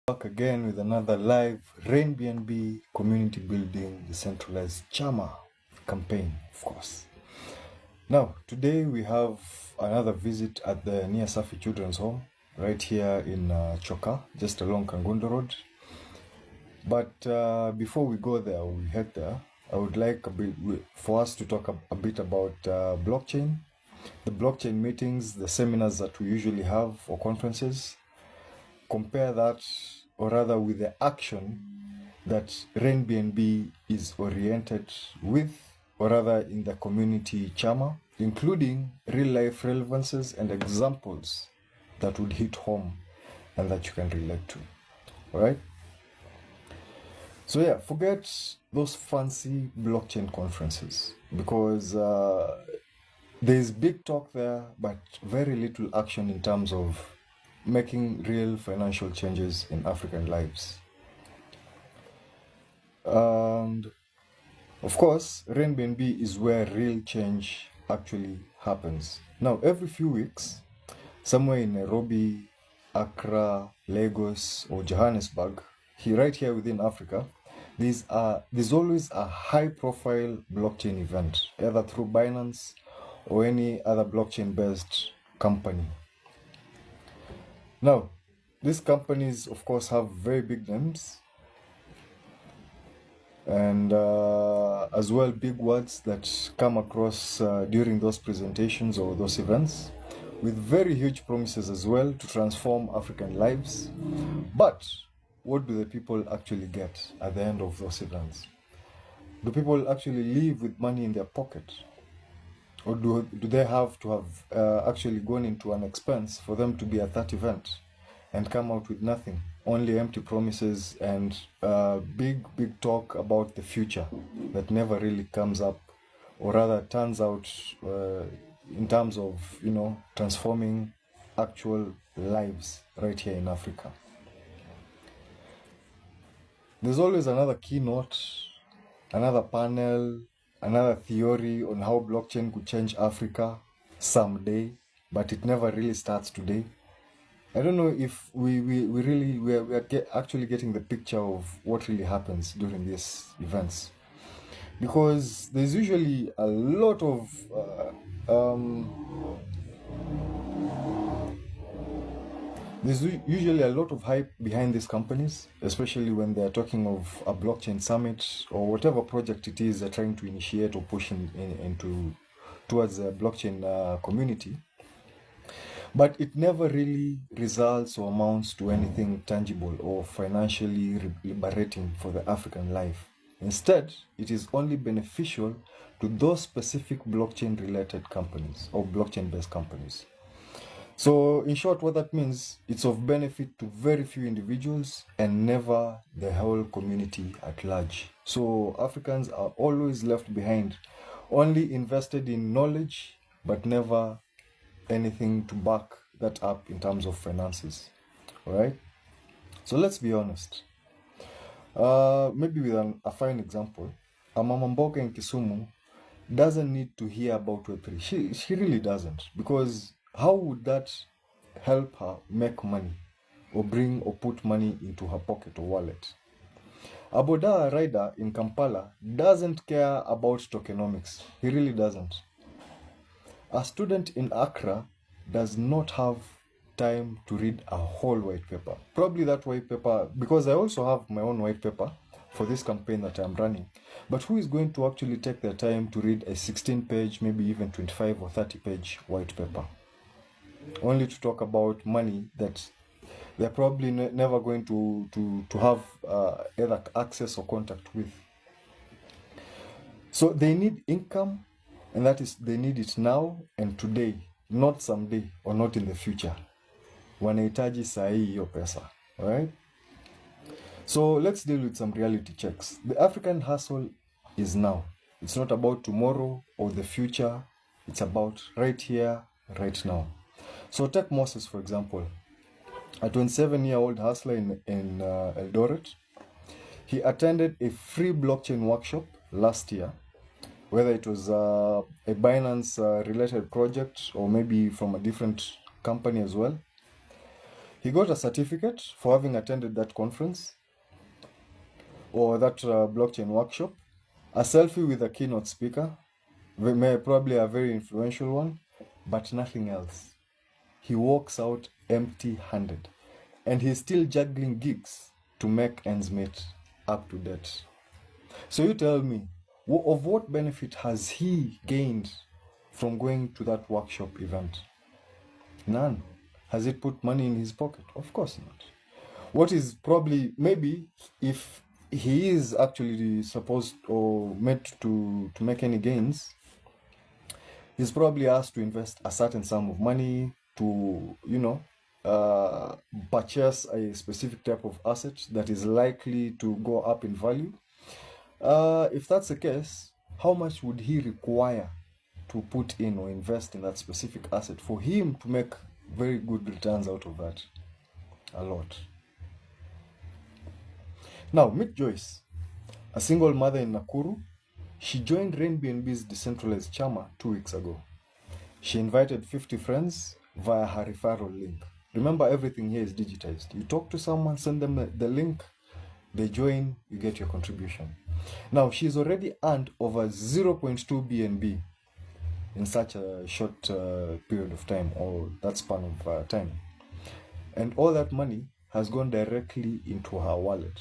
Back again with another live RainBNB community building decentralized CHAMA campaign, of course. Now, today we have another visit at the Nia Safi Children's Home, right here in Choka, just along Kangundo Road. But before we go there, we head there, I would like for us to talk a bit about blockchain, the blockchain meetings, the seminars that we usually have or conferences. Compare that, or rather with the action that RainBNB is oriented with, or rather in the community CHAMA, including real-life relevances and examples that would hit home and that you can relate to. All right? So yeah, forget those fancy blockchain conferences because there's big talk there, but very little action in terms of making real financial changes in African lives. And of course, RainBNB is where real change actually happens. Now, every few weeks, somewhere in Nairobi, Accra, Lagos, or Johannesburg, right here within Africa, there's always a high-profile blockchain event, either through Binance or any other blockchain-based company. Now, these companies, of course, have very big names and as well big words that come across during those presentations or those events, with very huge promises as well to transform African lives. But what do the people actually get at the end of those events? Do people actually leave with money in their pocket? Or do they have to have actually gone into an expense for them to be at that event and come out with nothing? Only empty promises and big talk about the future that never really comes up, or rather turns out in terms of, transforming actual lives right here in Africa. There's always another keynote, another panel, another theory on how blockchain could change Africa someday, but it never really starts today. I don't know if we are actually getting the picture of what really happens during these events, because there's usually a lot of hype behind these companies, especially when they're talking of a blockchain summit or whatever project it is they're trying to initiate or push towards the blockchain community. But it never really results or amounts to anything tangible or financially liberating for the African life. Instead, it is only beneficial to those specific blockchain-related companies or blockchain-based companies. So, in short, what that means, it's of benefit to very few individuals and never the whole community at large. So, Africans are always left behind, only invested in knowledge, but never anything to back that up in terms of finances. All right? So, let's be honest. Maybe with a fine example, a mama mboga in Kisumu doesn't need to hear about Web3. She really doesn't, because how would that help her make money or bring or put money into her pocket or wallet? A boda rider in Kampala doesn't care about tokenomics. He really doesn't. A student in Accra does not have time to read a whole white paper. Probably that white paper, because I also have my own white paper for this campaign that I'm running. But who is going to actually take their time to read a 16-page, maybe even 25 or 30-page white paper? Only to talk about money that they're probably never going to have either access or contact with. So they need income, and that is, they need it now and today, not someday or not in the future. Wanahitaji saa hii hiyo pesa, right? So let's deal with some reality checks. The African hustle is now. It's not about tomorrow or the future. It's about right here, right now. So take Moses, for example, a 27-year-old hustler in Eldoret. He attended a free blockchain workshop last year, whether it was a Binance related project or maybe from a different company as well. He got a certificate for having attended that conference or that blockchain workshop, a selfie with a keynote speaker, probably a very influential one, but nothing else. He walks out empty-handed, and he's still juggling gigs to make ends meet up to date. So you tell me, of what benefit has he gained from going to that workshop event? None. Has it put money in his pocket? Of course not. What is probably, maybe, if he is actually supposed or meant to make any gains, he's probably asked to invest a certain sum of money to, purchase a specific type of asset that is likely to go up in value. If that's the case, how much would he require to put in or invest in that specific asset for him to make very good returns out of that? A lot. Now, meet Joyce, a single mother in Nakuru. She joined RainBNB's Decentralized CHAMA 2 weeks ago. She invited 50 friends via her referral link. Remember, everything here is digitized. You talk to someone, send them the link, they join, you get your contribution. Now, she's already earned over 0.2 BNB in such a short period of time, or that span of time. And all that money has gone directly into her wallet.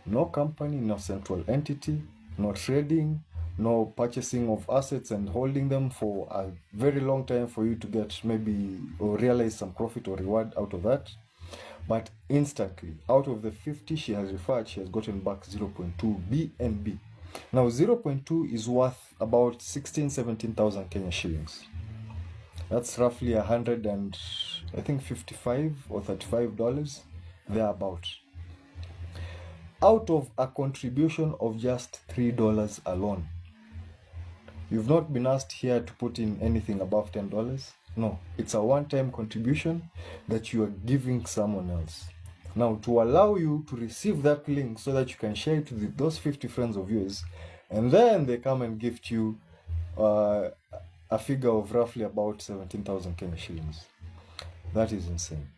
No company, no central entity, no trading, no purchasing of assets and holding them for a very long time for you to get maybe or realize some profit or reward out of that. But instantly, out of the 50 she has referred, she has gotten back 0.2 BNB. Now, 0.2 is worth about 17,000 Kenya shillings. That's roughly 100 and I think $55 or $35 thereabout. Out of a contribution of just $3 alone. You've not been asked here to put in anything above $10. No, it's a one-time contribution that you are giving someone else. Now, to allow you to receive that link so that you can share it with those 50 friends of yours, and then they come and gift you a figure of roughly about 17,000 Kenya shillings. That is insane.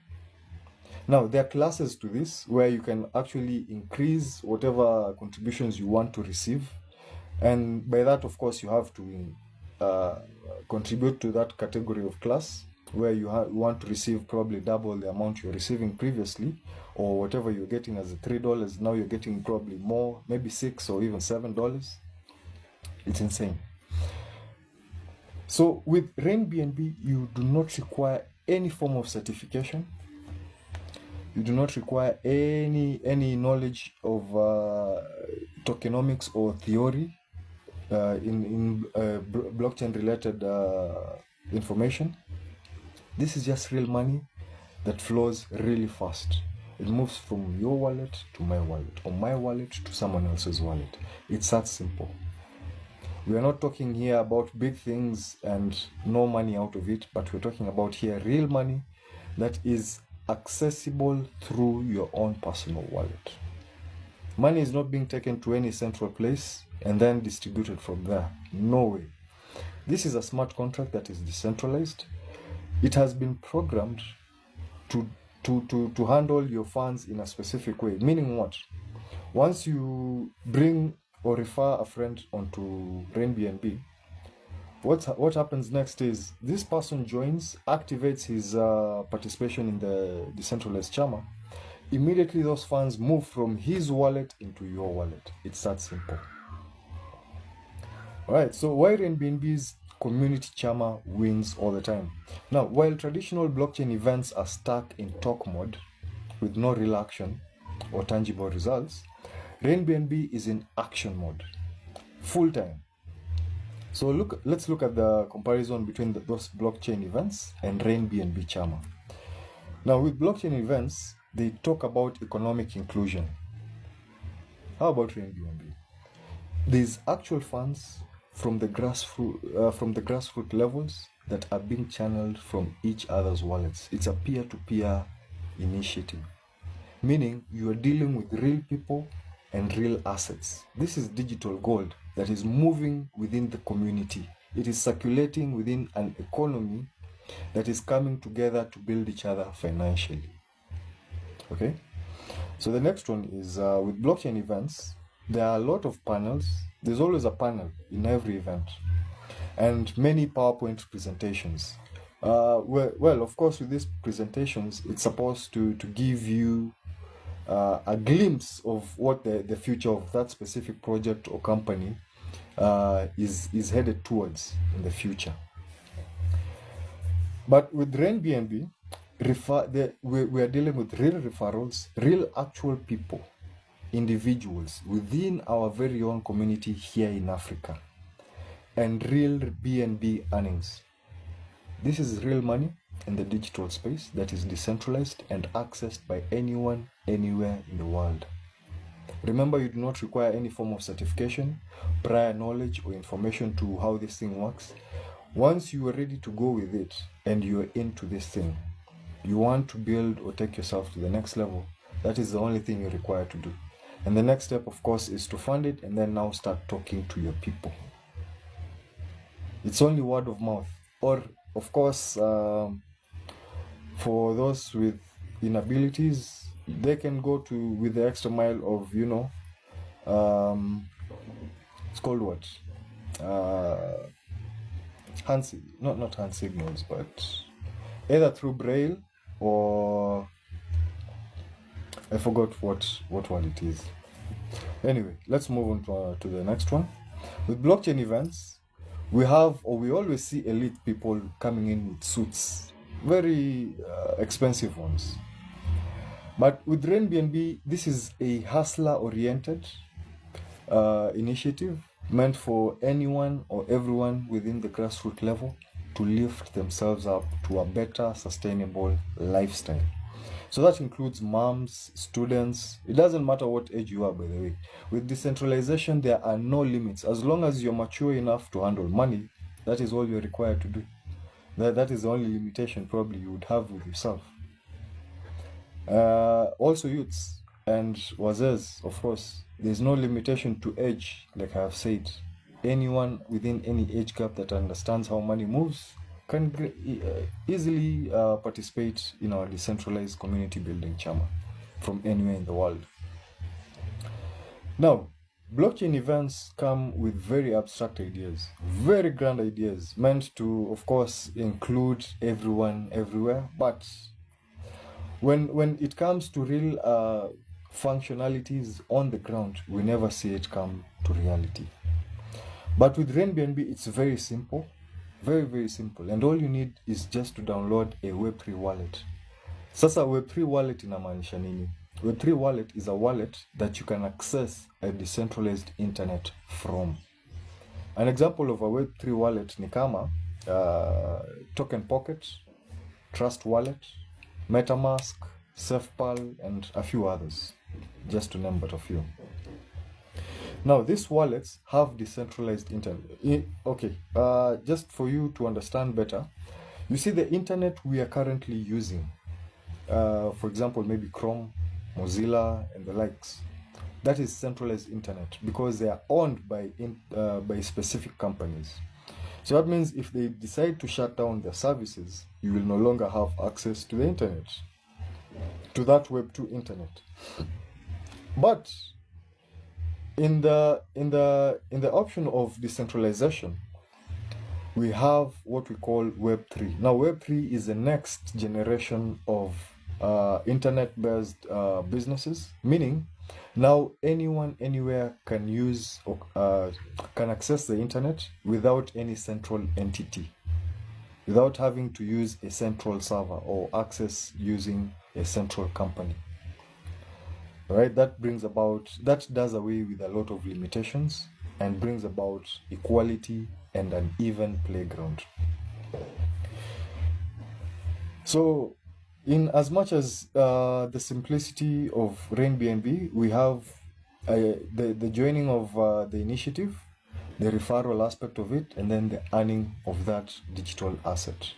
Now, there are classes to this where you can actually increase whatever contributions you want to receive. And by that, of course, you have to contribute to that category of class where you want to receive probably double the amount you're receiving previously, or whatever you're getting as a $3, now you're getting probably more, maybe $6 or even $7. It's insane. So with RainBNB, you do not require any form of certification. You do not require any knowledge of tokenomics or theory in blockchain related information. This is just real money that flows really fast. It moves from your wallet to my wallet, or my wallet to someone else's wallet. It's that simple. We are not talking here about big things and no money out of it, but we're talking about here real money that is accessible through your own personal wallet. Money is not being taken to any central place and then distributed from there. No way. This is a smart contract that is decentralized. It has been programmed to handle your funds in a specific way. Meaning what? Once you bring or refer a friend onto RainBNB, what happens next is this person joins, activates his participation in the decentralized CHAMA. Immediately those funds move from his wallet into your wallet. It's that simple. Alright, so why RainBNB's community CHAMA wins all the time? Now, while traditional blockchain events are stuck in talk mode with no real action or tangible results, RainBNB is in action mode, full time. So let's look at the comparison between those blockchain events and RainBNB CHAMA. Now, with blockchain events, they talk about economic inclusion. How about RainBNB? There's actual funds from the grassroots levels that are being channeled from each other's wallets. It's a peer-to-peer initiative, meaning you are dealing with real people and real assets. This is digital gold that is moving within the community. It is circulating within an economy that is coming together to build each other financially. Okay. So the next one is with blockchain events, there are a lot of panels. There's always a panel in every event, and many PowerPoint presentations. Well, of course, with these presentations, it's supposed to give you a glimpse of what the future of that specific project or company is headed towards in the future. But with RainBNB, we are dealing with real referrals, real actual people, individuals within our very own community here in Africa, and real BNB earnings. This is real money in the digital space that is decentralized and accessed by anyone, anywhere in the world. Remember, you do not require any form of certification, prior knowledge, or information to how this thing works. Once you are ready to go with it and you're into this thing, you want to build or take yourself to the next level, that is the only thing you're required to do. And the next step, of course, is to fund it and then now start talking to your people. It's only word of mouth. Or, of course, for those with inabilities, they can go with the extra mile of, it's called what? Not hand signals, but either through braille or I forgot what word it is. Anyway, let's move on to the next one. With blockchain events, we always see elite people coming in with suits, very expensive ones. But with RainBNB, this is a hustler-oriented initiative meant for anyone or everyone within the grassroots level to lift themselves up to a better, sustainable lifestyle. So that includes moms, students. It doesn't matter what age you are, by the way. With decentralization, there are no limits. As long as you're mature enough to handle money, that is all you're required to do. That is the only limitation probably you would have with yourself. Also youths and wazers, of course, there's no limitation to age, like I have said. Anyone within any age gap that understands how money moves can easily participate in our decentralized community building CHAMA from anywhere in the world. Now, blockchain events come with very abstract ideas, very grand ideas, meant to, of course, include everyone everywhere. But when it comes to real functionalities on the ground, we never see it come to reality. But with RainBNB, it's very simple, very, very simple. And all you need is just to download a Web3 wallet. Sasa Web3 wallet inamaanisha nini? Web3 wallet is a wallet that you can access a decentralized internet from. An example of a Web3 wallet ni kama Token Pocket, Trust Wallet, MetaMask, SafePal, and a few others, just to name but a few. Now, these wallets have decentralized internet. Okay, just for you to understand better, you see the internet we are currently using, for example, maybe Chrome, Mozilla, and the likes. That is centralized internet because they are owned by specific companies. So that means if they decide to shut down their services, you will no longer have access to the internet, to that Web2 internet. But in the option of decentralization, we have what we call Web3. Now, Web3 is the next generation of internet-based businesses, meaning now anyone, anywhere can use or can access the internet without any central entity, without having to use a central server or access using a central company. Right? That does away with a lot of limitations and brings about equality and an even playground. So, in as much as the simplicity of RainBNB, we have the joining of the initiative, the referral aspect of it, and then the earning of that digital asset,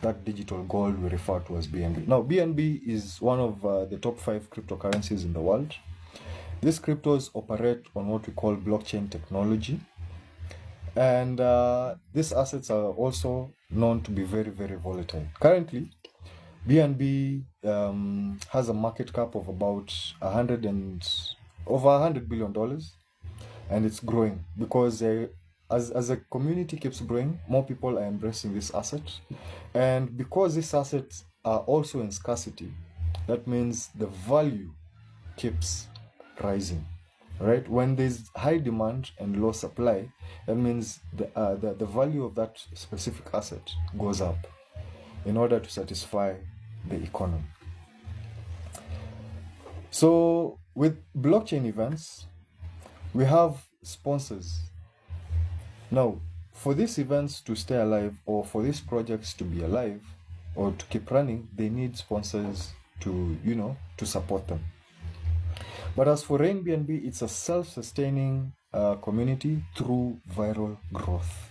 that digital gold we refer to as BNB. Now, BNB is one of the top 5 cryptocurrencies in the world. These cryptos operate on what we call blockchain technology. And these assets are also known to be very, very volatile. Currently, BNB has a market cap of about over $100 billion, and it's growing because as a community keeps growing, more people are embracing this asset, and because these assets are also in scarcity, that means the value keeps rising. Right? When there's high demand and low supply, that means the value of that specific asset goes up in order to satisfy the economy. So with blockchain events, we have sponsors. Now, for these events to stay alive, or for these projects to be alive or to keep running, they need sponsors to support them. But as for RainBNB, it's a self-sustaining community through viral growth.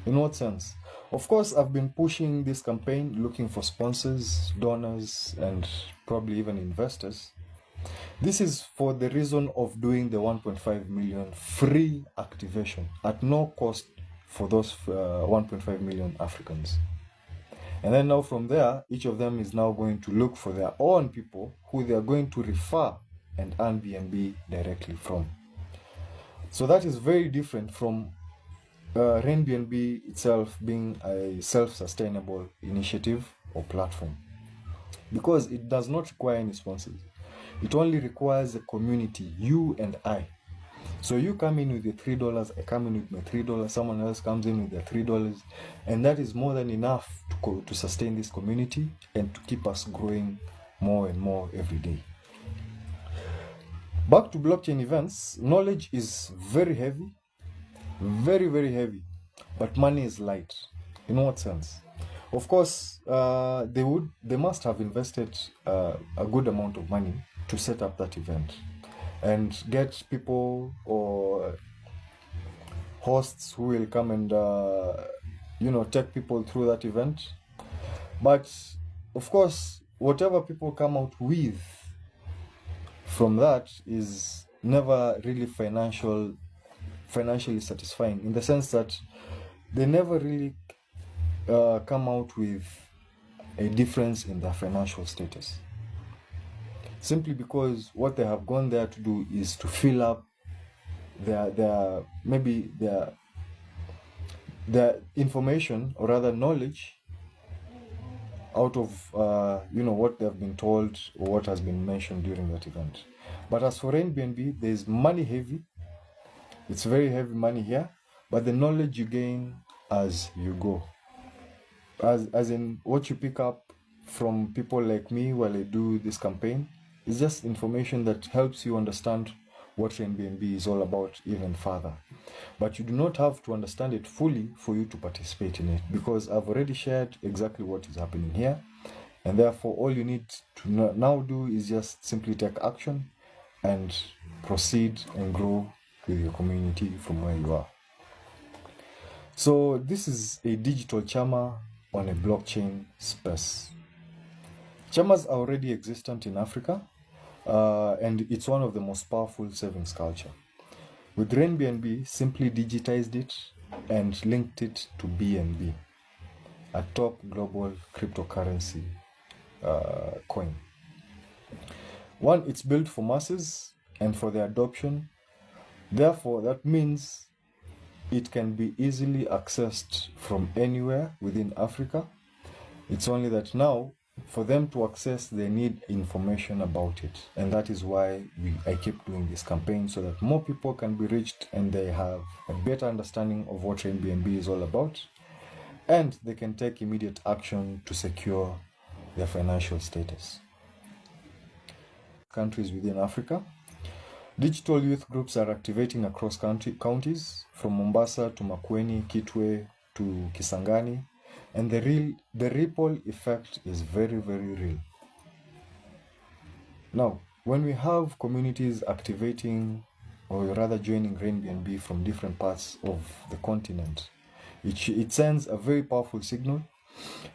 In what sense? Of course, I've been pushing this campaign, looking for sponsors, donors, and probably even investors. This is for the reason of doing the 1.5 million free activation at no cost for those 1.5 million Africans. And then now from there, each of them is now going to look for their own people who they are going to refer and earn BNB directly from. So that is very different from RainBNB itself being a self-sustainable initiative or platform, because it does not require any sponsors. It only requires a community, you and I. So you come in with your $3, I come in with my $3, someone else comes in with their $3, and that is more than enough to sustain this community and to keep us growing more and more every day. Back to blockchain events, knowledge is very heavy, very, very heavy, but money is light. In what sense? Of course, they must have invested a good amount of money to set up that event and get people or hosts who will come and take people through that event. But of course, whatever people come out with from that is never really financially satisfying, in the sense that they never really come out with a difference in their financial status, simply because what they have gone there to do is to fill up their information, or rather knowledge, out of what they have been told or what has been mentioned during that event. But as for RainBNB, there's money heavy. It's very heavy money here, but the knowledge you gain as you go, as in what you pick up from people like me while I do this campaign, is just information that helps you understand what RainBNB is all about even further. But you do not have to understand it fully for you to participate in it, because I've already shared exactly what is happening here, and therefore all you need to now do is just simply take action and proceed and grow with your community from where you are. So this is a digital CHAMA on a blockchain space. CHAMAs are already existent in Africa, and it's one of the most powerful savings culture. With RainBNB, simply digitized it and linked it to BNB, a top global cryptocurrency coin. One, it's built for masses and for the adoption. Therefore, that means it can be easily accessed from anywhere within Africa. It's only that now, for them to access, they need information about it. And that is why I keep doing this campaign, so that more people can be reached and they have a better understanding of what RainBNB is all about, and they can take immediate action to secure their financial status. Countries within Africa. Digital youth groups are activating across counties, from Mombasa to Makueni, Kitwe to Kisangani, and the ripple effect is very, very real. Now, when we have communities activating, or rather joining RainBNB from different parts of the continent, it sends a very powerful signal,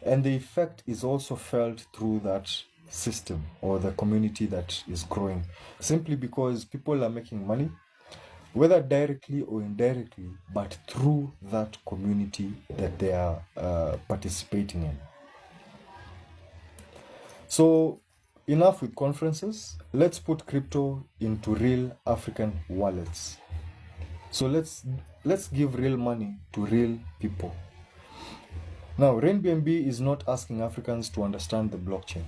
and the effect is also felt through that system or the community that is growing, simply because people are making money, whether directly or indirectly, but through that community that they are participating in. So enough with conferences. Let's put crypto into real African wallets. So let's give real money to real people. Now, RainBNB is not asking Africans to understand the blockchain.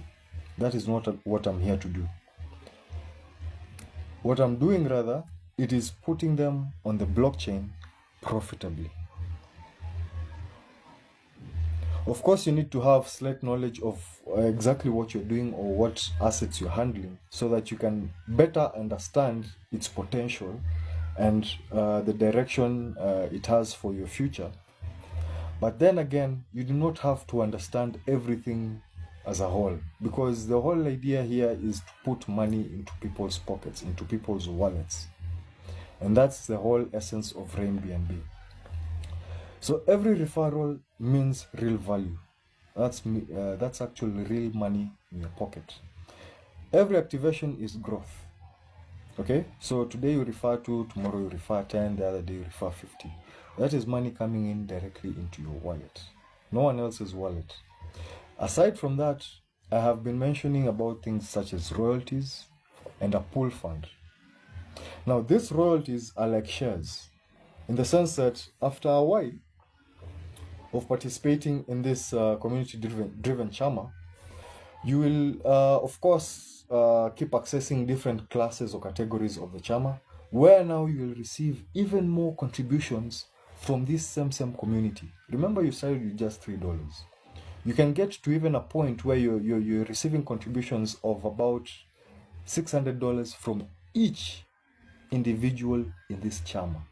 That is not what I'm here to do. What I'm doing rather, it is putting them on the blockchain profitably. Of course, you need to have slight knowledge of exactly what you're doing or what assets you're handling so that you can better understand its potential and the direction it has for your future. But then again, you do not have to understand everything as a whole, because the whole idea here is to put money into people's pockets, into people's wallets. And that's the whole essence of RainBNB. So every referral means real value. That's actually real money in your pocket. Every activation is growth. Okay, so today you refer to, tomorrow you refer 10, the other day you refer 50. That is money coming in directly into your wallet, no one else's wallet. Aside from that, I have been mentioning about things such as royalties and a pool fund. Now, these royalties are like shares in the sense that after a while of participating in this community-driven CHAMA, you will, of course, keep accessing different classes or categories of the CHAMA, where now you will receive even more contributions from this same community. Remember, you started with just $3. You can get to even a point where you're receiving contributions of about $600 from each individual in this CHAMA.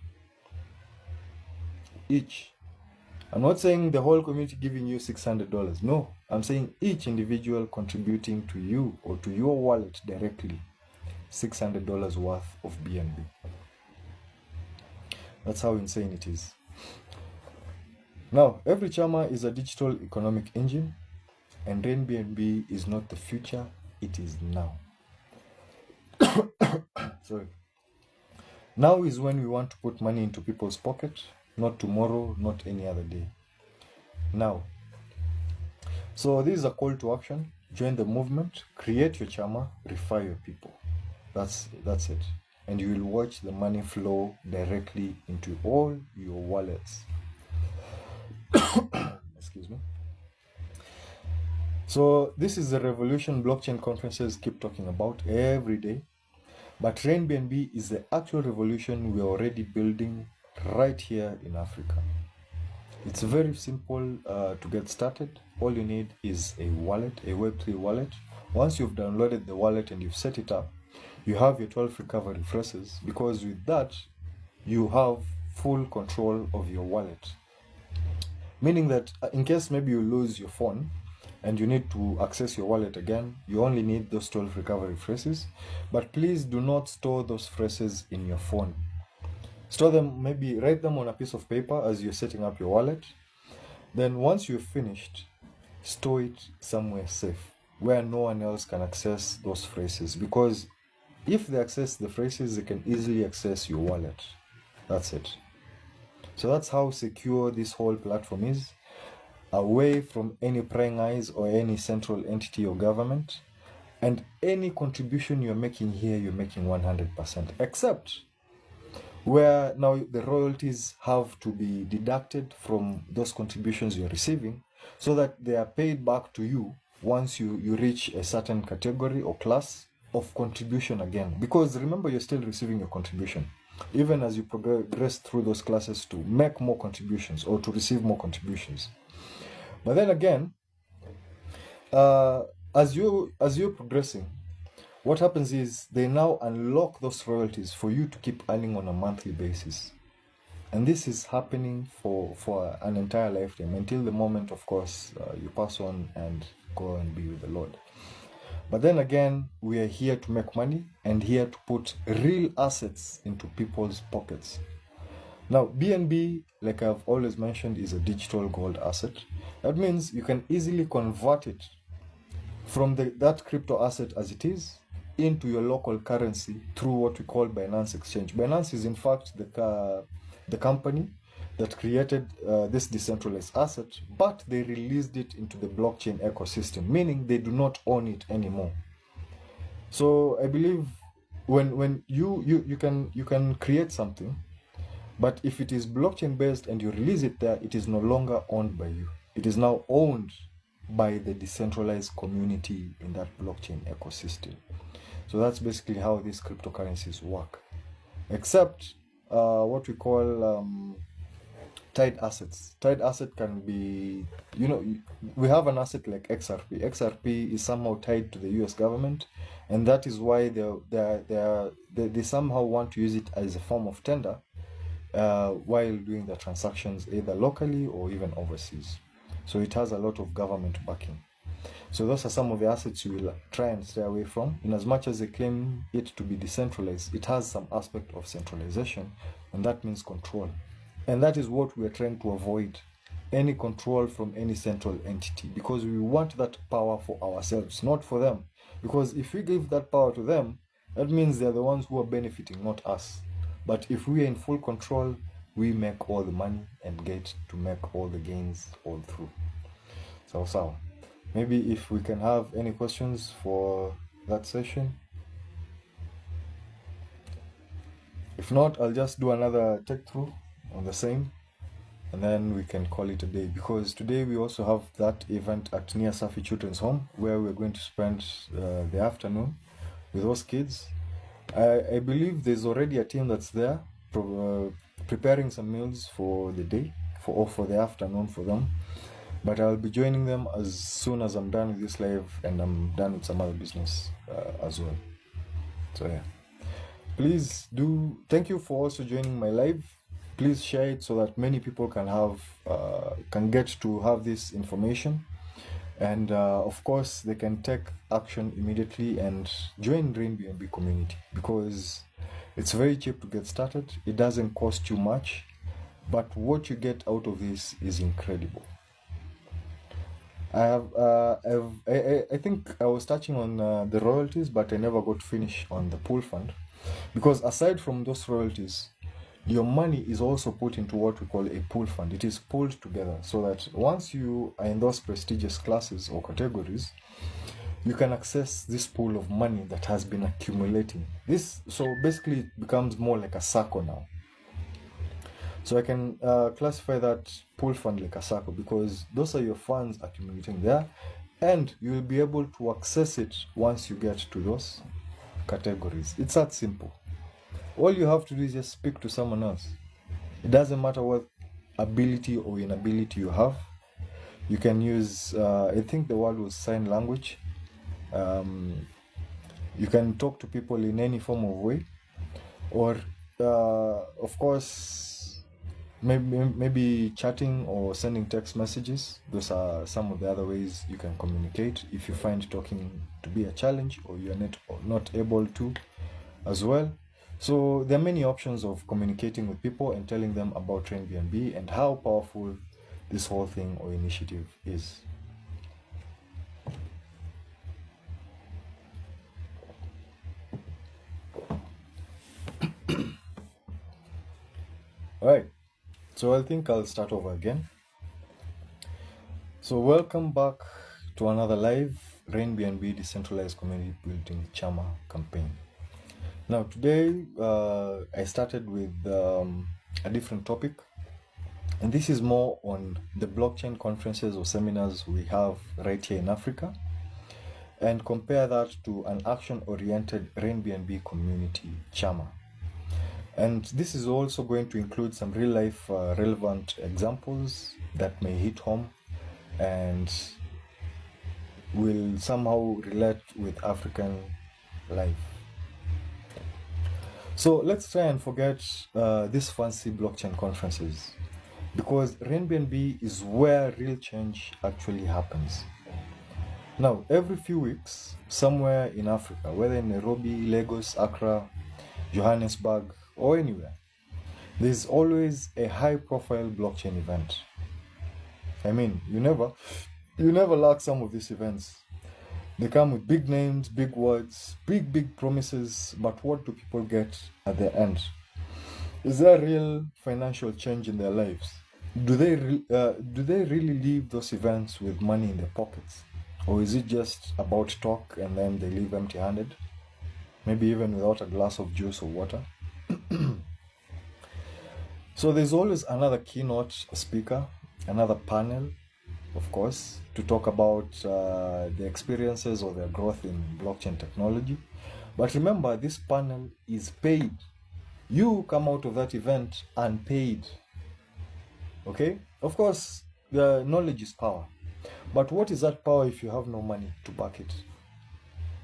Each. I'm not saying the whole community giving you $600. No, I'm saying each individual contributing to you or to your wallet directly $600 worth of BNB. That's how insane it is. Now, every CHAMA is a digital economic engine, and RainBNB is not the future, it is now. Sorry. Now is when we want to put money into people's pocket, not tomorrow, not any other day. Now. So this is a call to action. Join the movement, create your CHAMA, refer your people. That's it. And you will watch the money flow directly into all your wallets. Excuse me. So this is the revolution blockchain conferences keep talking about every day. But RainBNB is the actual revolution we're already building right here in Africa. It's very simple to get started. All you need is a wallet, a Web3 wallet. Once you've downloaded the wallet and you've set it up, you have your 12 recovery phrases, because with that, you have full control of your wallet. Meaning that in case maybe you lose your phone and you need to access your wallet again, you only need those 12 recovery phrases. But please do not store those phrases in your phone. Store them, maybe write them on a piece of paper as you're setting up your wallet. Then once you've finished, store it somewhere safe where no one else can access those phrases, because if they access the phrases, they can easily access your wallet. That's it. So that's how secure this whole platform is, away from any prying eyes or any central entity or government. And any contribution you're making here, you're making 100%, except where now the royalties have to be deducted from those contributions you're receiving, so that they are paid back to you once you reach a certain category or class of contribution again. Because remember, you're still receiving your contribution, even as you progress through those classes to make more contributions or to receive more contributions. But then again, as you're progressing, what happens is they now unlock those royalties for you to keep earning on a monthly basis. And this is happening for an entire lifetime, until the moment, of course, you pass on and go and be with the Lord. But then again, we are here to make money and here to put real assets into people's pockets. Now, BNB, like I've always mentioned, is a digital gold asset. That means you can easily convert it from that crypto asset as it is into your local currency through what we call Binance Exchange. Binance is in fact the company that created this decentralized asset, but they released it into the blockchain ecosystem, meaning they do not own it anymore. So I believe when you can create something, but if it is blockchain based and you release it there, it is no longer owned by you. It is now owned by the decentralized community in that blockchain ecosystem. So that's basically how these cryptocurrencies work, except what we call tied assets. Tied asset can be, we have an asset like XRP. XRP is somehow tied to the US government, and that is why they somehow want to use it as a form of tender while doing the transactions either locally or even overseas. So it has a lot of government backing. So those are some of the assets you will try and stay away from. In as much as they claim it to be decentralized, it has some aspect of centralization, and that means control. And that is what we are trying to avoid, any control from any central entity, because we want that power for ourselves, not for them. Because if we give that power to them, that means they're the ones who are benefiting, not us. But if we are in full control, we make all the money and get to make all the gains all through. So maybe if we can have any questions for that session. If not, I'll just do another take through on the same, and then we can call it a day, because today we also have that event at Nia Safi Children's Home where we're going to spend the afternoon with those kids. I believe there's already a team that's there preparing some meals for the day, for the afternoon for them, but I'll be joining them as soon as I'm done with this live and I'm done with some other business as well. So yeah, please do, thank you for also joining my live. Please share it so that many people can get to have this information, and of course they can take action immediately and join RainBNB community, because it's very cheap to get started. It doesn't cost you much, but what you get out of this is incredible. I think I was touching on the royalties, but I never got to finish on the pool fund, because aside from those royalties, your money is also put into what we call a pool fund. It is pulled together so that once you are in those prestigious classes or categories, you can access this pool of money that has been accumulating. So basically it becomes more like a circle now. So I can classify that pool fund like a circle, because those are your funds accumulating there, and you will be able to access it once you get to those categories. It's that simple. All you have to do is just speak to someone else. It doesn't matter what ability or inability you have. You can use, I think the word was sign language. You can talk to people in any form of way, or of course, maybe chatting or sending text messages. Those are some of the other ways you can communicate if you find talking to be a challenge or you're not able to as well. So there are many options of communicating with people and telling them about RainBNB and how powerful this whole thing or initiative is. Alright, so I think I'll start over again. So welcome back to another live RainBNB Decentralized Community Building CHAMA campaign. Now today I started with a different topic, and this is more on the blockchain conferences or seminars we have right here in Africa, and compare that to an action-oriented RainBNB community CHAMA. And this is also going to include some real-life relevant examples that may hit home and will somehow relate with African life. So let's try and forget these fancy blockchain conferences, because RainBNB is where real change actually happens. Now, every few weeks, somewhere in Africa, whether in Nairobi, Lagos, Accra, Johannesburg, or anywhere, there's always a high-profile blockchain event. I mean, you never lack some of these events. They come with big names, big words, big promises, but what do people get at the end? Is there real financial change in their lives? Do they really leave those events with money in their pockets? Or is it just about talk and then they leave empty handed? Maybe even without a glass of juice or water? So there's always another keynote speaker, another panel, of course, to talk about the experiences or their growth in blockchain technology. But remember, this panel is paid. You come out of that event unpaid. Okay? Of course, the knowledge is power. But what is that power if you have no money to back it?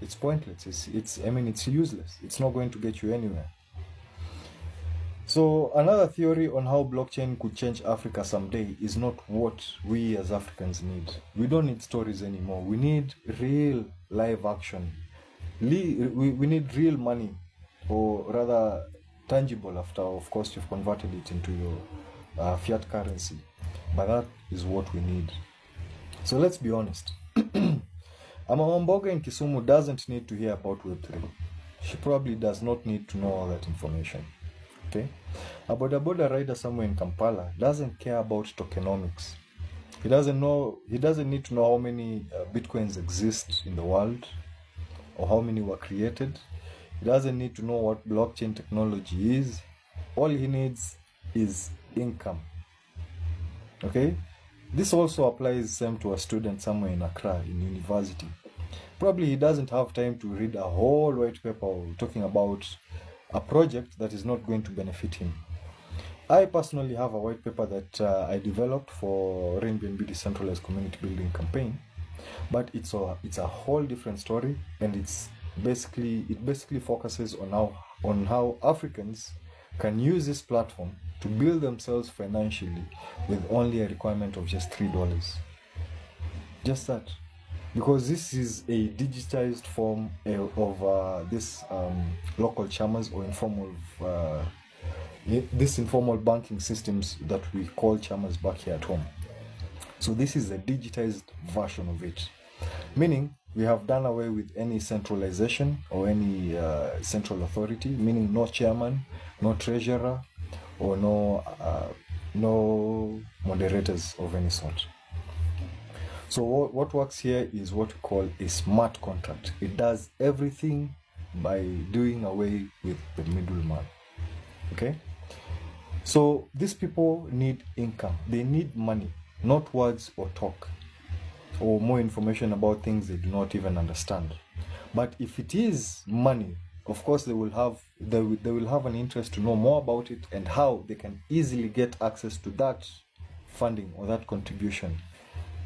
It's pointless. It's useless. It's not going to get you anywhere. So another theory on how blockchain could change Africa someday is not what we as Africans need. We don't need stories anymore. We need real live action. We need real money, or rather tangible after, of course, you've converted it into your fiat currency. But that is what we need. So let's be honest. Amamamboga in Kisumu doesn't need to hear about Web3. She probably does not need to know all that information. Okay? A boda rider somewhere in Kampala doesn't care about tokenomics. He doesn't need to know how many bitcoins exist in the world or how many were created. He doesn't need to know what blockchain technology is. All he needs is income. Okay? This also applies same to a student somewhere in Accra in university. Probably he doesn't have time to read a whole white paper talking about a project that is not going to benefit him. I personally have a white paper that I developed for RainBNB Decentralized Community Building Campaign, but it's a whole different story, and it basically focuses on how Africans can use this platform to build themselves financially with only a requirement of just $3. Just that. Because this is a digitized form of this local chamas or informal banking systems that we call chamas back here at home. So this is a digitized version of it. Meaning we have done away with any centralization or any central authority, meaning no chairman, no treasurer, or no moderators of any sort. So what works here is what we call a smart contract. It does everything by doing away with the middleman. Okay? So these people need income. They need money, not words or talk, or more information about things they do not even understand. But if it is money, of course they will have an interest to know more about it and how they can easily get access to that funding or that contribution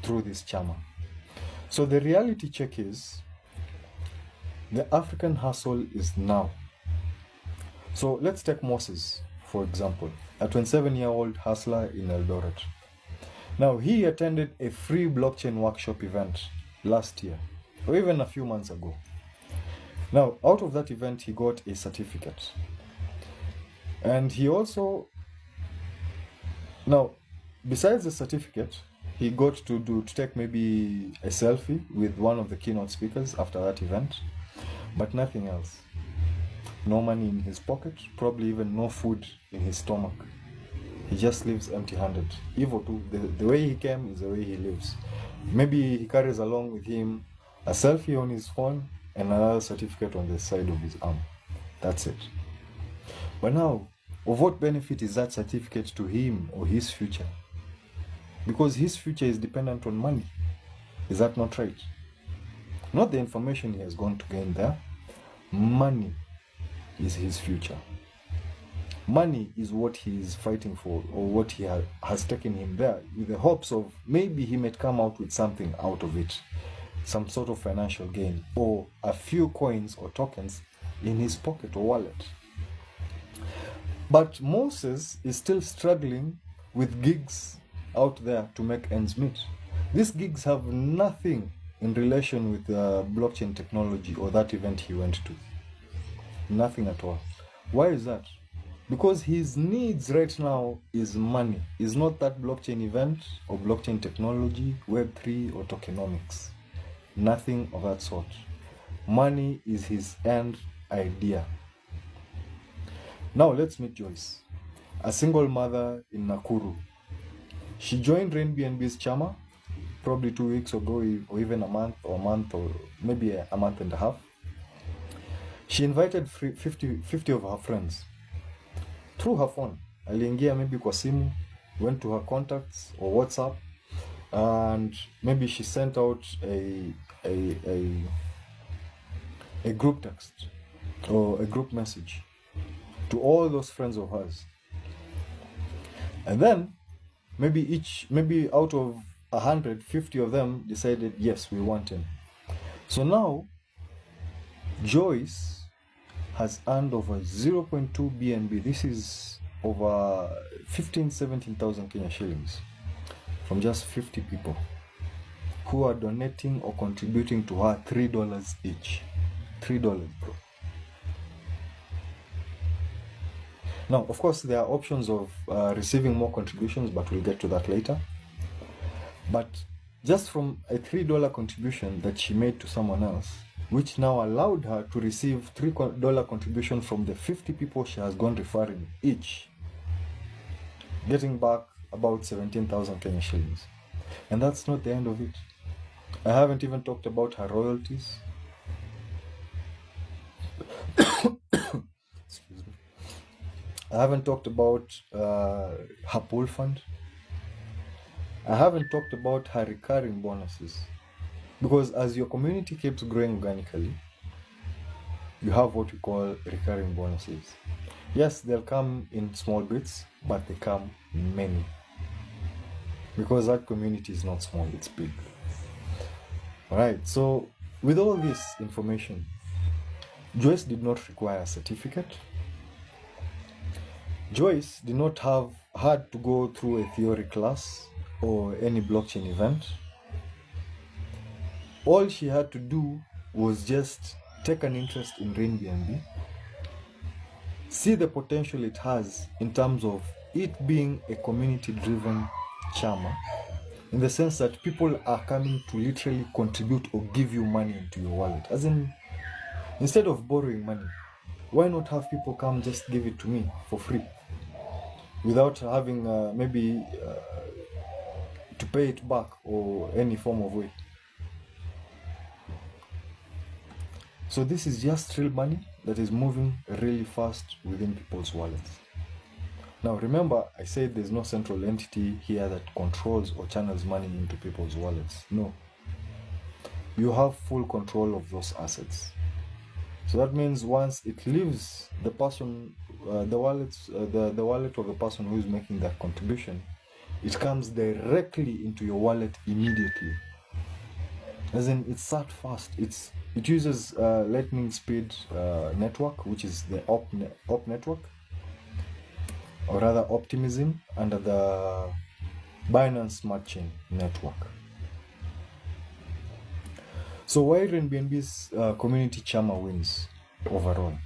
through this chama. So the reality check is the African hustle is now. So let's take Moses, for example, a 27-year-old hustler in Eldoret. Now, he attended a free blockchain workshop event last year, or even a few months ago. Now, out of that event, he got a certificate. And he also, now, besides the certificate, he got to take maybe a selfie with one of the keynote speakers after that event, but nothing else. No money in his pocket, probably even no food in his stomach. He just lives empty-handed. Evil too. The way he came is the way he lives. Maybe he carries along with him a selfie on his phone and another certificate on the side of his arm. That's it. But now, of what benefit is that certificate to him or his future? Because his future is dependent on money. Is that not right? Not the information he has gone to gain there. Money is his future. Money is what he is fighting for, or what he has taken him there, with the hopes of maybe he might come out with something out of it, some sort of financial gain, or a few coins or tokens in his pocket or wallet. But Moses is still struggling with gigs out there to make ends meet. These gigs have nothing in relation with blockchain technology or that event he went to. Nothing at all. Why is that? Because his needs right now is money. It's not that blockchain event or blockchain technology, Web3 or tokenomics. Nothing of that sort. Money is his end idea. Now let's meet Joyce. a single mother in Nakuru. She joined RainBNB's CHAMA probably 2 weeks ago, or even a month, or maybe a month and a half. She invited 50 of her friends through her phone. Aliingia maybe kwa simu, went to her contacts or WhatsApp, and maybe she sent out a group text or a group message to all those friends of hers. And then maybe out of 150 of them decided, yes, we want him. So now Joyce has earned over 0.2 BNB. This is over 17,000 Kenya shillings from just 50 people who are donating or contributing to her $3 each. $3, bro. Now, of course, there are options of receiving more contributions, but we'll get to that later. But just from a $3 contribution that she made to someone else, which now allowed her to receive $3 contribution from the 50 people she has gone referring each, getting back about 17,000 Kenya shillings. And that's not the end of it. I haven't even talked about her royalties. Excuse me. I haven't talked about her pool fund. I haven't talked about her recurring bonuses. Because as your community keeps growing organically, you have what we call recurring bonuses. Yes, they'll come in small bits, but they come many. Because that community is not small, it's big. Alright, so with all this information, Joyce did not require a certificate. Joyce did not had to go through a theory class or any blockchain event. All she had to do was just take an interest in RainBNB, see the potential it has in terms of it being a community-driven CHAMA, in the sense that people are coming to literally contribute or give you money into your wallet. As in, instead of borrowing money, why not have people come just give it to me for free without having to pay it back or any form of way? So this is just real money that is moving really fast within people's wallets. Now remember, I said there's no central entity here that controls or channels money into people's wallets. No. You have full control of those assets. So that means once it leaves the person, the wallet of the person who is making that contribution, it comes directly into your wallet immediately. As in, it's that fast. It uses lightning speed network, which is the op network, or rather optimism, under the Binance Smart Chain network. So why RainBNB's community CHAMA wins overall?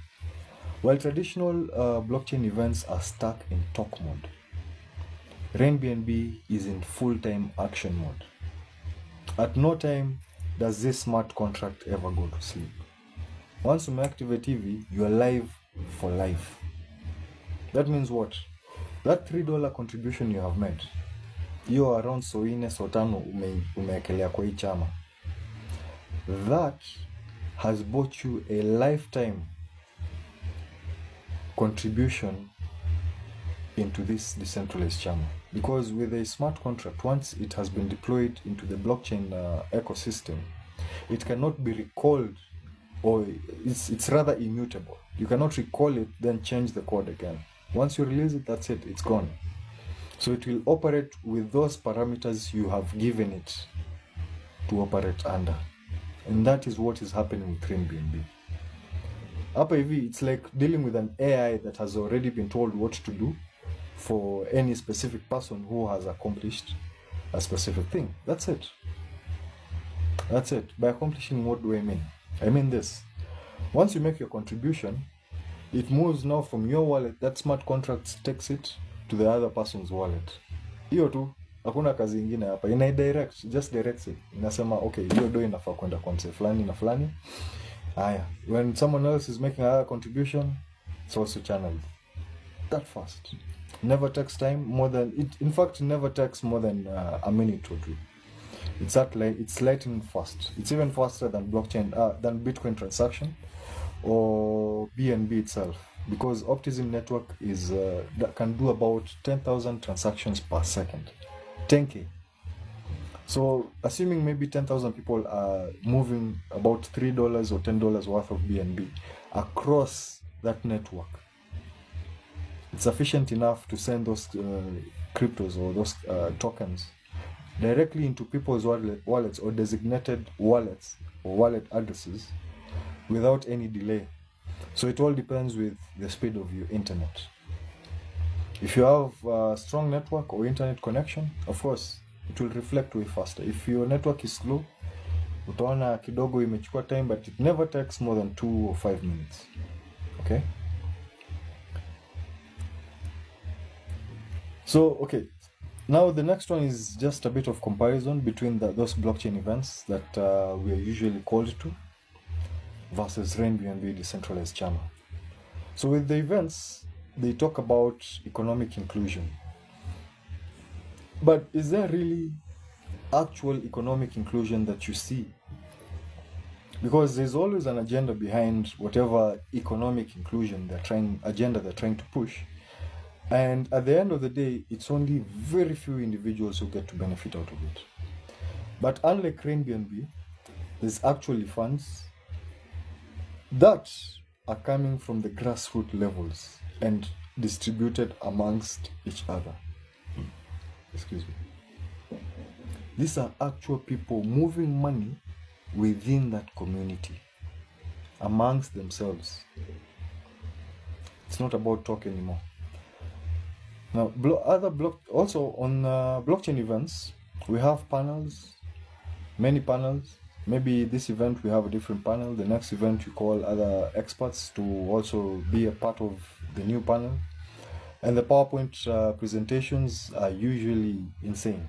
While traditional blockchain events are stuck in talk mode, RainBNB is in full-time action mode. At no time does this smart contract ever go to sleep. Once you activate TV, you are live for life. That means what? That $3 contribution you have made, you around so tano umeekelea kwa hii chama, that has bought you a lifetime contribution into this decentralized chama. Because with a smart contract, once it has been deployed into the blockchain ecosystem, it cannot be recalled, or it's rather immutable. You cannot recall it, then change the code again. Once you release it, that's it, it's gone. So it will operate with those parameters you have given it to operate under. And that is what is happening with RainBNB. Hapa hivi, it's like dealing with an AI that has already been told what to do for any specific person who has accomplished a specific thing. That's it. That's it. By accomplishing, what do I mean? I mean this. Once you make your contribution, it moves now from your wallet, that smart contract takes it to the other person's wallet. Hiyo tu, hakuna kazi ingine hapa. Just directs it. Inasema, okay, hiyo do inafaa kwenda kwa mse fulani na fulani. Aya, when someone else is making a contribution, it's also channeled. that fast. Never takes time more than it. In fact, it never takes more than a minute or two. It's lightning fast. It's even faster than than Bitcoin transaction or BNB itself, because Optimism network is that can do about 10,000 transactions per second, 10k. So assuming maybe 10,000 people are moving about $3 or $10 worth of BNB across that network, it's sufficient enough to send those cryptos or those tokens directly into people's wallets or designated wallets or wallet addresses without any delay. So it all depends with the speed of your internet. If you have a strong network or internet connection, of course it will reflect way faster. If your network is slow, utaona kidogo imechukua time, but it never takes more than 2 or 5 minutes. Okay? So, okay. Now the next one is just a bit of comparison between those blockchain events that we are usually called to versus RainBNB Decentralized CHAMA. So with the events, they talk about economic inclusion. But is there really actual economic inclusion that you see? Because there's always an agenda behind whatever economic inclusion agenda they're trying to push. And at the end of the day, it's only very few individuals who get to benefit out of it. But unlike RainBNB, there's actually funds that are coming from the grassroots levels and distributed amongst each other. Excuse me. These are actual people moving money within that community, amongst themselves. It's not about talk anymore. Now, also on blockchain events, we have panels, many panels. Maybe this event we have a different panel. The next event you call other experts to also be a part of the new panel. And the PowerPoint presentations are usually insane.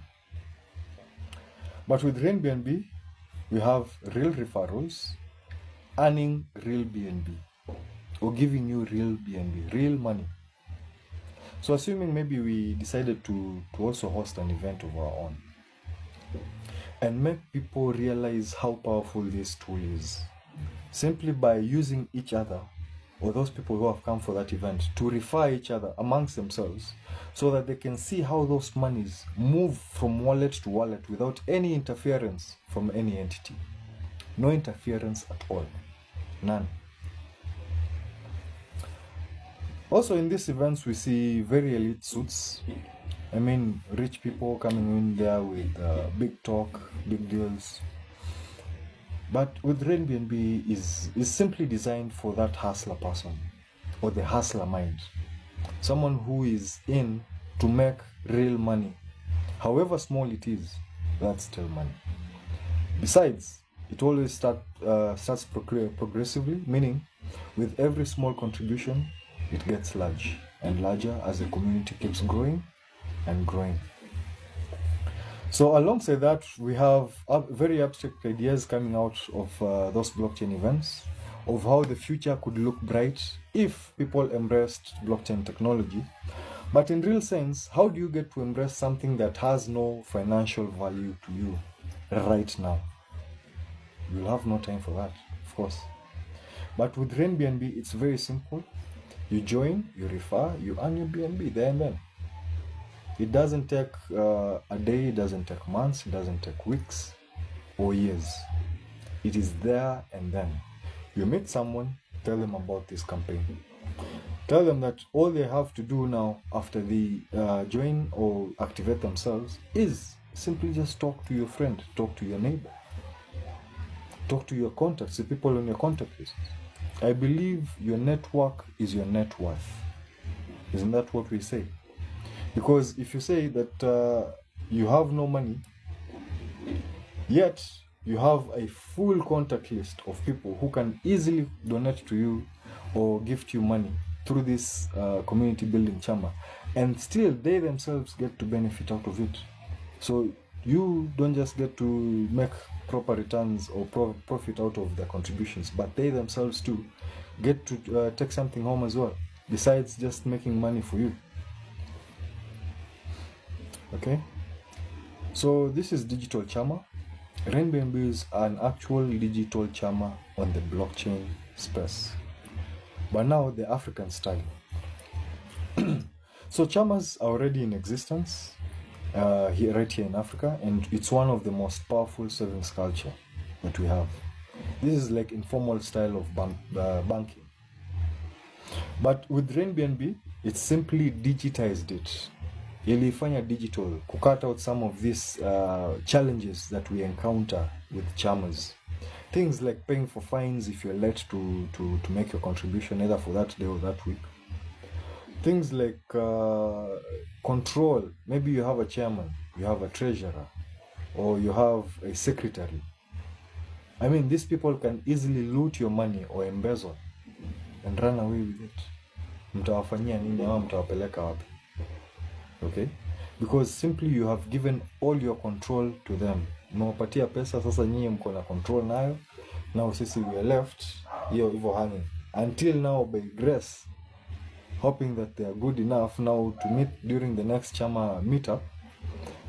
But with RainBNB, we have real referrals, earning real BNB, or giving you real BNB, real money. So assuming maybe we decided to also host an event of our own and make people realize how powerful this tool is, simply by using each other or those people who have come for that event to refer each other amongst themselves so that they can see how those monies move from wallet to wallet without any interference from any entity. No interference at all. None. Also in these events, we see very elite suits. I mean, rich people coming in there with big talk, big deals. But with RainBNB is simply designed for that hustler person or the hustler mind. Someone who is in to make real money. However small it is, that's still money. Besides, it always starts progressively, meaning with every small contribution, it gets large and larger as the community keeps growing and growing. So alongside that, we have very abstract ideas coming out of those blockchain events of how the future could look bright if people embraced blockchain technology. But in real sense, how do you get to embrace something that has no financial value to you right now? You'll have no time for that, of course. But with RainBNB, it's very simple. You join, you refer, you earn your BNB there and then. It doesn't take a day, it doesn't take months, it doesn't take weeks or years. It is there and then. You meet someone, tell them about this campaign. Tell them that all they have to do now after they join or activate themselves is simply just talk to your friend, talk to your neighbor, talk to your contacts, the people on your contact list. I believe your network is your net worth. Isn't that what we say? Because if you say that you have no money, yet you have a full contact list of people who can easily donate to you or gift you money through this community building CHAMA, and still they themselves get to benefit out of it. So you don't just get to make proper returns or profit out of their contributions, but they themselves too get to take something home as well. besides just making money for you. Okay, so this is digital chama. RainBNB is an actual digital chama on the blockchain space, but now the African style. So chamas are already in existence right here in Africa, and it's one of the most powerful savings culture that we have. This is like informal style of banking. But with RainBNB, it's simply digitized it. Ilifanya digital, cut out some of these challenges that we encounter with chamas. Things like paying for fines if you're late to make your contribution, either for that day or that week. Things like control. Maybe you have a chairman, you have a treasurer, or you have a secretary. I mean, these people can easily loot your money or embezzle and run away with it. Mtawafanyia nini ama mtawapeleka wapi? Okay? Because simply you have given all your control to them. Mwapatia pesa, sasa nyinyi mko na control nayo. Now sisi we are left hiyo hivyo hanging. Until now, by grace, hoping that they are good enough now to meet during the next chama meetup,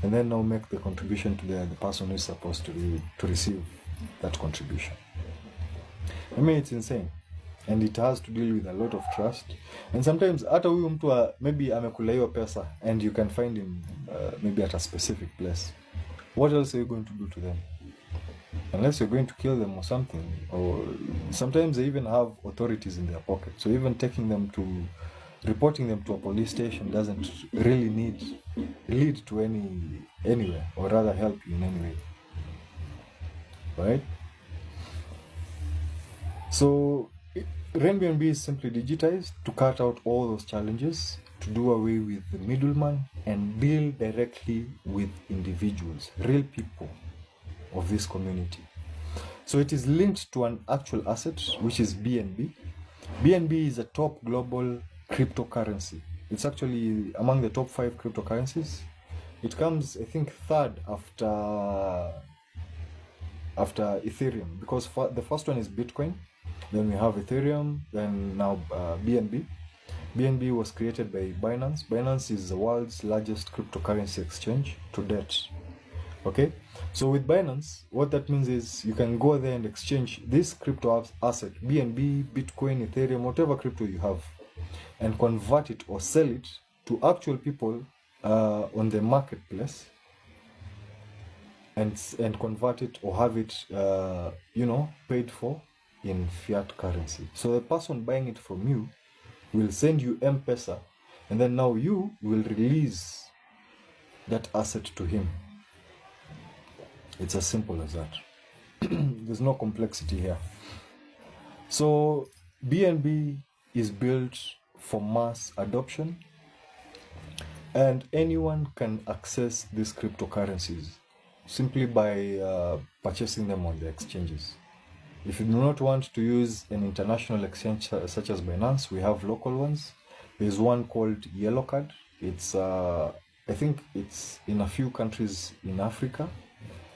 and then now make the contribution to the person who is supposed to receive that contribution. I mean, it's insane, and it has to deal with a lot of trust. And sometimes hata huyu mtu maybe amekula hiyo pesa and you can find him maybe at a specific place. What else are you going to do to them? Unless you're going to kill them or something. Or sometimes they even have authorities in their pocket, so even reporting them to a police station doesn't really lead to anywhere, or rather help you in any way, right? So RainBNB is simply digitized to cut out all those challenges, to do away with the middleman and deal directly with individuals, real people of this community. So it is linked to an actual asset, which is BNB. BNB is a top global cryptocurrency. It's actually among the top 5 cryptocurrencies. It comes, I think, third after Ethereum, because the first one is Bitcoin, then we have Ethereum, then now BNB. BNB was created by Binance. Binance is the world's largest cryptocurrency exchange to date. Okay, so with Binance, what that means is you can go there and exchange this crypto asset, BNB, Bitcoin, Ethereum, whatever crypto you have, and convert it or sell it to actual people on the marketplace, and convert it or have it paid for in fiat currency. So the person buying it from you will send you M-Pesa, and then now you will release that asset to him. It's as simple as that. There's no complexity here. So BNB is built for mass adoption, and anyone can access these cryptocurrencies simply by purchasing them on the exchanges. If you do not want to use an international exchange such as Binance, we have local ones. There's one called Yellow Card. It's I think it's in a few countries in Africa.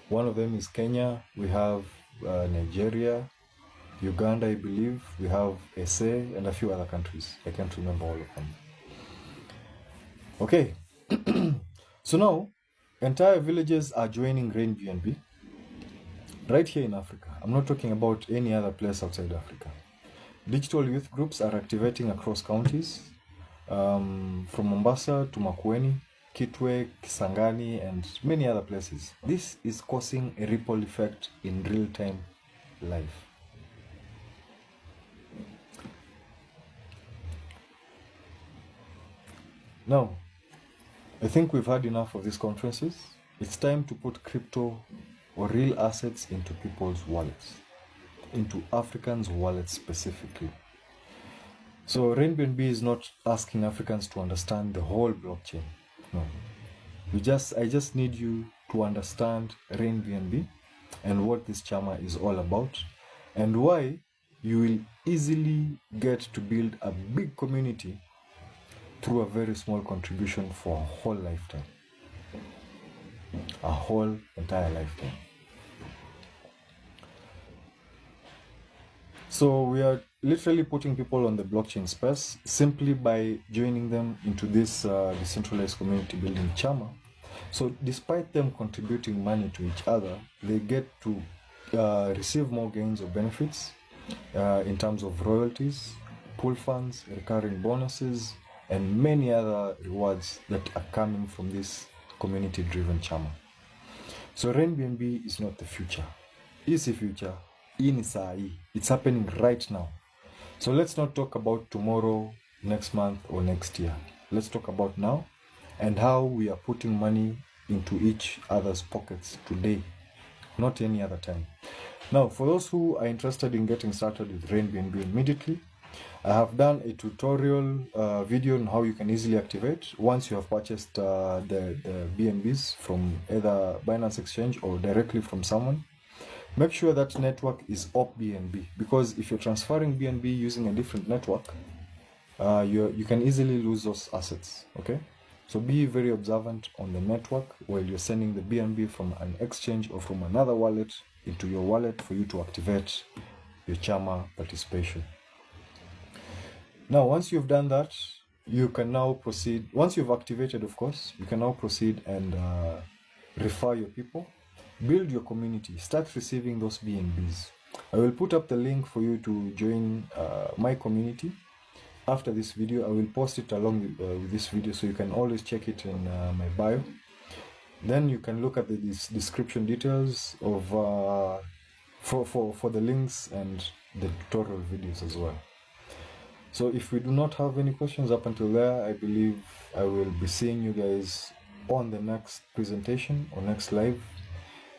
One of them is Kenya. We have Nigeria, Uganda, I believe. We have SA and a few other countries. I can't remember all of them. Okay. So now, entire villages are joining RainBNB right here in Africa. I'm not talking about any other place outside Africa. Digital youth groups are activating across counties, from Mombasa to Makueni, Kitwe, Kisangani, and many other places. This is causing a ripple effect in real-time life. Now, I think we've had enough of these conferences. It's time to put crypto or real assets into people's wallets, into Africans' wallets specifically. So RainBNB is not asking Africans to understand the whole blockchain. No. I just need you to understand RainBNB and what this chama is all about, and why you will easily get to build a big community through a very small contribution for a whole lifetime. A whole entire lifetime. So literally putting people on the blockchain space simply by joining them into this decentralized community building CHAMA. So despite them contributing money to each other, they get to receive more gains or benefits in terms of royalties, pool funds, recurring bonuses, and many other rewards that are coming from this community-driven CHAMA. So RainBNB is not the future. It's the future. It's happening right now. So let's not talk about tomorrow, next month, or next year. Let's talk about now and how we are putting money into each other's pockets today, not any other time. Now, for those who are interested in getting started with RainBNB immediately, I have done a tutorial video on how you can easily activate once you have purchased the BNBs from either Binance Exchange or directly from someone. Make sure that network is opBNB, because if you're transferring BNB using a different network, you can easily lose those assets. Okay, so be very observant on the network while you're sending the BNB from an exchange or from another wallet into your wallet for you to activate your CHAMA participation. Now, once you've done that, you can now proceed. Once you've activated, of course, you can now proceed and refer your people. Build your community. Start receiving those BNBs. I will put up the link for you to join my community. After this video, I will post it along with this video, so you can always check it in my bio. Then you can look at the description details of for the links and the tutorial videos as well. So if we do not have any questions up until there, I believe I will be seeing you guys on the next presentation or next live.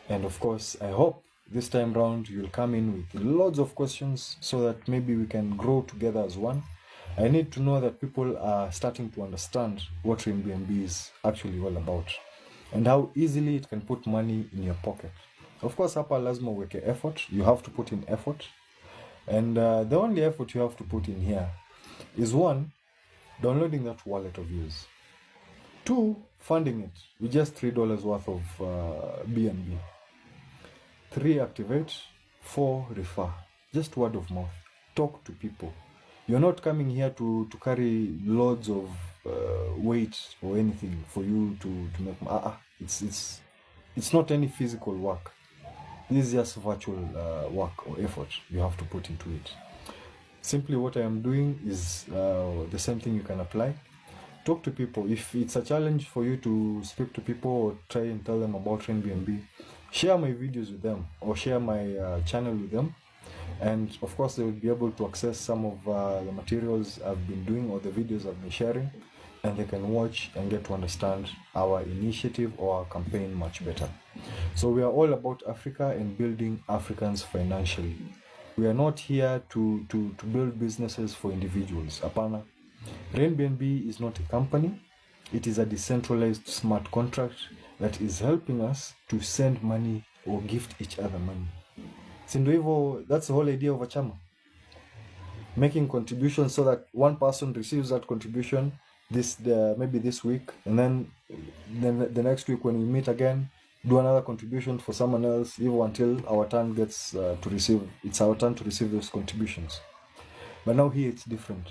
And of course, I hope this time round you'll come in with loads of questions so that maybe we can grow together as one. I need to know that people are starting to understand what RainBNB is actually all about and how easily it can put money in your pocket. Of course, hapa lazima uweke effort. You have to put in effort. And the only effort you have to put in here is 1, downloading that wallet of yours. 2, funding it with just $3 worth of BNB. 3, activate. 4, refer. Just word of mouth. Talk to people. You're not coming here to carry loads of weight or anything for you to make. It's not any physical work. This is just virtual work or effort you have to put into it. Simply what I am doing is the same thing you can apply. Talk to people. If it's a challenge for you to speak to people or try and tell them about RainBNB, share my videos with them or share my channel with them. And of course, they will be able to access some of the materials I've been doing or the videos I've been sharing, and they can watch and get to understand our initiative or our campaign much better. So we are all about Africa and building Africans financially. We are not here to build businesses for individuals. Apana. RainBNB is not a company. It is a decentralized smart contract that is helping us to send money or gift each other money. Sindo hivyo, that's the whole idea of a chama. Making contributions so that one person receives that contribution maybe this week, and then the next week when we meet again, do another contribution for someone else, even until our turn gets it's our turn to receive those contributions. But now here it's different.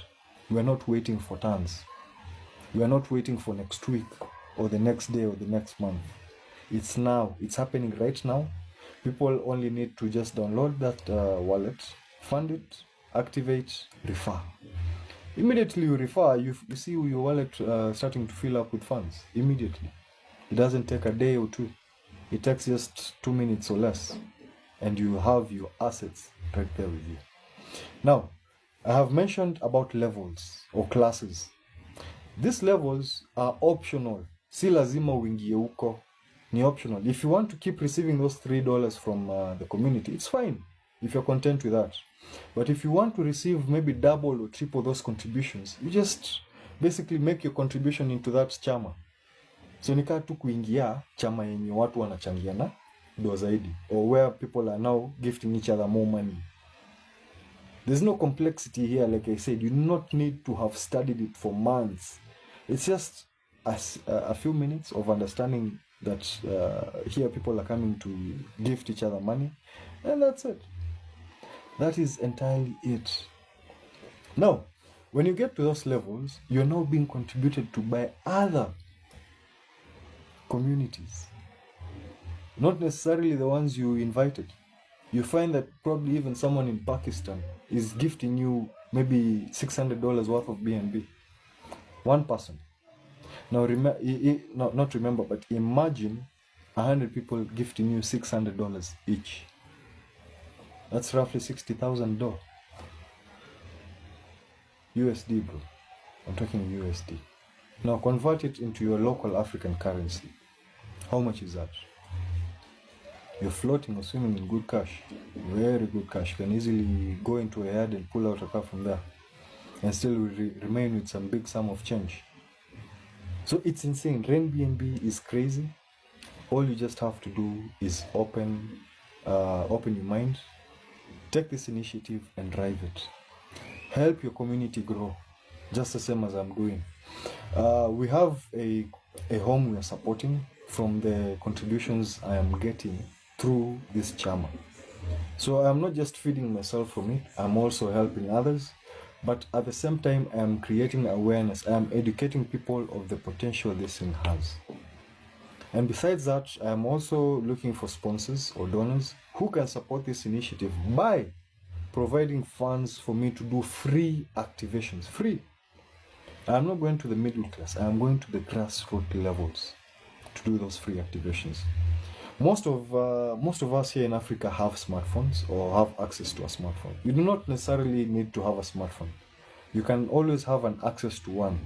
We are not waiting for turns. We are not waiting for next week or the next day or the next month. It's now. It's happening right now. People only need to just download that wallet, fund it, activate, refer. Immediately you refer, you see your wallet starting to fill up with funds. Immediately. It doesn't take a day or two. It takes just 2 minutes or less. And you have your assets right there with you. Now, I have mentioned about levels or classes. These levels are optional. Si lazima uingie huko. Ni optional. If you want to keep receiving those $3 from the community, it's fine if you're content with that. But if you want to receive maybe double or triple those contributions, you just basically make your contribution into that chama. So nika tu kuingia chama yenye watu wanachangiana do zaidi, or where people are now gifting each other more money. There's no complexity here. Like I said, you do not need to have studied it for months. It's just a few minutes of understanding that here people are coming to gift each other money, and that's it. That is entirely it. Now, when you get to those levels, you're now being contributed to by other communities, not necessarily the ones you invited. You find that probably even someone in Pakistan is gifting you maybe $600 worth of BNB. One person. Now, not remember, but imagine 100 people gifting you $600 each. That's roughly $60,000 USD, bro. I'm talking USD. Now convert it into your local African currency. How much is that? You're floating or swimming in good cash. Very good cash. You can easily go into a yard and pull out a car from there and still remain with some big sum of change. So it's insane. RainBNB is crazy. All you just have to do is open your mind, take this initiative and drive it. Help your community grow, just the same as I'm doing. We have a home we are supporting from the contributions I am getting through this CHAMA. So I'm not just feeding myself from it, I'm also helping others. But at the same time, I am creating awareness. I am educating people of the potential this thing has. And besides that, I am also looking for sponsors or donors who can support this initiative by providing funds for me to do free activations. Free. I'm not going to the middle class. I'm going to the grassroots levels to do those free activations. Most of us here in Africa have smartphones or have access to a smartphone. You do not necessarily need to have a smartphone. You can always have an access to one,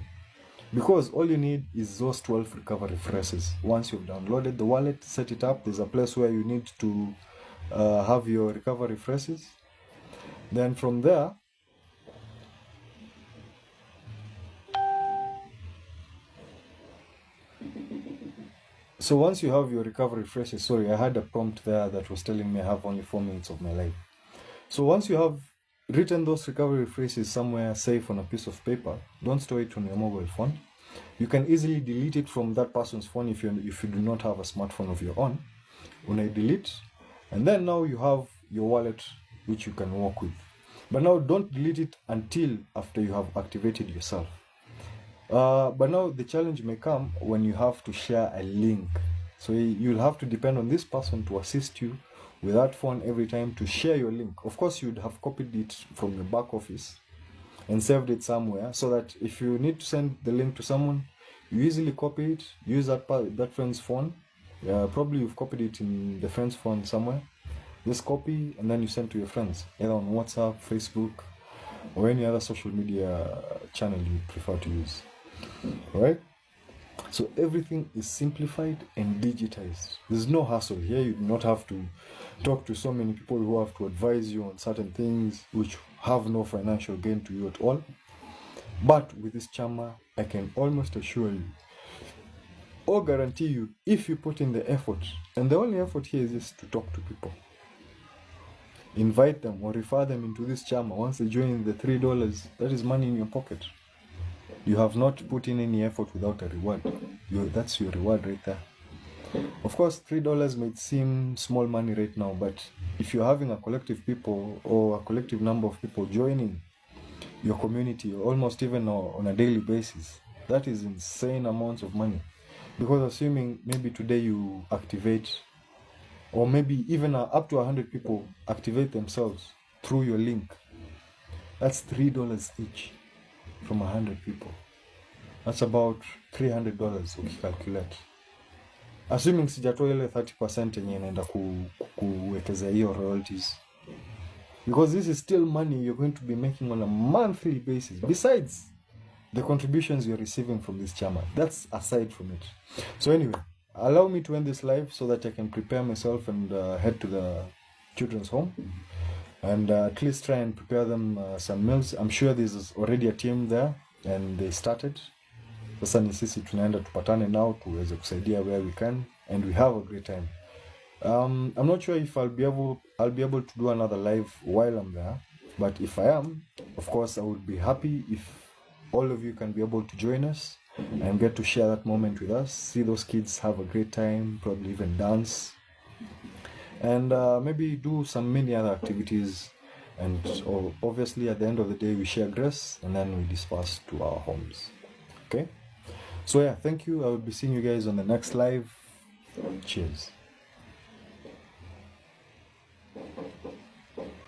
because all you need is those 12 recovery phrases. Once you've downloaded the wallet, set it up, there's a place where you need to have your recovery phrases. Then from there, so once you have your recovery phrases, sorry, I had a prompt there that was telling me I have only 4 minutes of my life. So once you have written those recovery phrases somewhere safe on a piece of paper, don't store it on your mobile phone. You can easily delete it from that person's phone if you do not have a smartphone of your own. When I delete, and then now you have your wallet which you can work with. But now don't delete it until after you have activated yourself. But now the challenge may come when you have to share a link. So you'll have to depend on this person to assist you with that phone every time to share your link. Of course, you'd have copied it from your back office and saved it somewhere, so that if you need to send the link to someone, you easily copy it, use that friend's phone. Probably you've copied it in the friend's phone somewhere. Just copy and then you send to your friends, either on WhatsApp, Facebook, or any other social media channel you prefer to use. All right? So everything is simplified and digitized. There's no hassle here. You do not have to talk to so many people who have to advise you on certain things which have no financial gain to you at all. But with this CHAMA, I can almost assure you or guarantee you, if you put in the effort, and the only effort here is just to talk to people, invite them or refer them into this CHAMA. Once they join the $3, that is money in your pocket. You have not put in any effort without a reward. That's your reward right there. Of course, $3 might seem small money right now, but if you're having a collective people or a collective number of people joining your community, almost even on a daily basis, that is insane amounts of money. Because assuming maybe today you activate, or maybe even up to 100 people activate themselves through your link, that's $3 each from 100 people. That's about $300 ukicalculate. Assuming sijatoa ile 30% yenye inaenda kuwekezea hiyo royalties. Because this is still money you're going to be making on a monthly basis, besides the contributions you're receiving from this CHAMA. That's aside from it. So anyway, allow me to end this live so that I can prepare myself and head to the children's home. And at least try and prepare them some meals. I'm sure there's already a team there and they started. Sasa ni sisi tunaenda tupatane now tuweze kusaidia where we can, and we have a great time. I'm not sure if I'll be able to do another live while I'm there, but if I am, of course I would be happy if all of you can be able to join us and get to share that moment with us, see those kids have a great time, probably even dance, and maybe do some many other activities And obviously, at the end of the day, we share grace and then we disperse to our homes. Okay? So, yeah, thank you. I will be seeing you guys on the next live. Cheers.